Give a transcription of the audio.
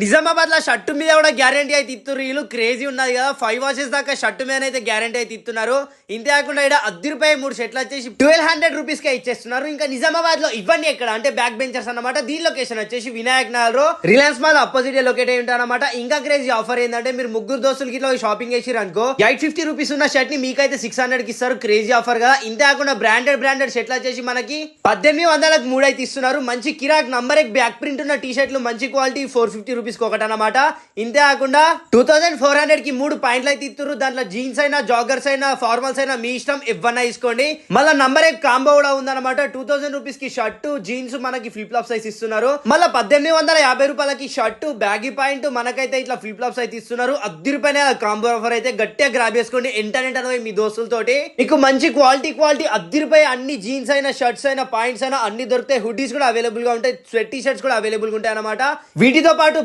నిజామాబాద్ లో షర్టు మీద కూడా గ్యారంటీ అయితే ఇస్తున్నారు. వీళ్ళు క్రేజీ ఉన్నది కదా, 5 వాషెస్ దాకా షర్టు మీద అయితే గ్యారంటీ అయితే ఇస్తున్నారు. ఇంతే కాకుండా ఇక్కడ రూ. 3 షర్ట్లు వచ్చేసి 1200 రూపీస్ కే ఇచ్చేస్తున్నారు. ఇంకా నిజామాబాద్ లో ఇవన్నీ ఎక్కడ అంటే బ్యాక్ బెంచర్స్ అన్నమాట. దీని లొకేషన్ వచ్చేసి Vinayak Nagar Reliance mall opposite locate అయి ఉంటారన్నమాట. ఇంకా క్రేజీ ఆఫర్ ఏంటంటే మీరు ముగ్గురు దోస్తులకి ఇట్లా షాపింగ్ చేసిరు అనుకో 850 రూపీస్ ఉన్న షర్ట్ ని మీకైతే 600 కి ఇస్తారు. క్రేజీ ఆఫర్ కదా. ఇంతే కాకుండా బ్రాండెడ్ షర్ట్లు వచ్చేసి మనకి 1800కి 3 అయితే ఇస్తున్నారు. మంచి కిరాక్ నంబర్ బ్యాక్ ప్రింట్ ఉన్న టీ షర్ట్లు మంచి క్వాలిటీ 450 రూపీస్ ఒకటి అనమాట. ఇంతే కాకుండా 2400 కి 3 పాయింట్లు అయితే ఇస్తారు. దాంట్లో జీన్స్ అయినా జాగర్స్ అయినా ఫార్మల్స్ అయినా మీ ఇష్టం ఎవరైనా తీసుకోండి. మళ్ళీ నంబర్ కాంబో కూడా ఉందన్నమాట. 2000 రూపీస్ కి షర్ట్ జీన్స్ మనకి ఫ్లిప్ ఫ్లాప్స్ అయితే ఇస్తున్నారు. మళ్ళీ 1850 రూపాయలకి షర్ట్ బ్యాగీ పాయింట్ మనకైతే ఇట్లా ఫ్లిప్ ఫ్లాప్స్ అయితే ఇస్తున్నారు. 10 రూపాయల కాంబో ఆఫర్ అయితే గట్టిగా గ్రాబ్ చేసుకోండి. ఇంటర్నెట్ అనేది మీ దోస్తులతోటి మీకు మంచి క్వాలిటీ 10 రూపాయలు అన్ని జీన్స్ అయినా షర్ట్స్ అయినా పాయింట్స్ అయినా అన్ని దొరుకుతాయి. హుడీస్ కూడా అవైలబుల్ గా ఉంటాయి. స్వెట్ టీ షర్ట్స్ కూడా అవైలబుల్ గా ఉంటాయి అనమాట. వీటితో పాటు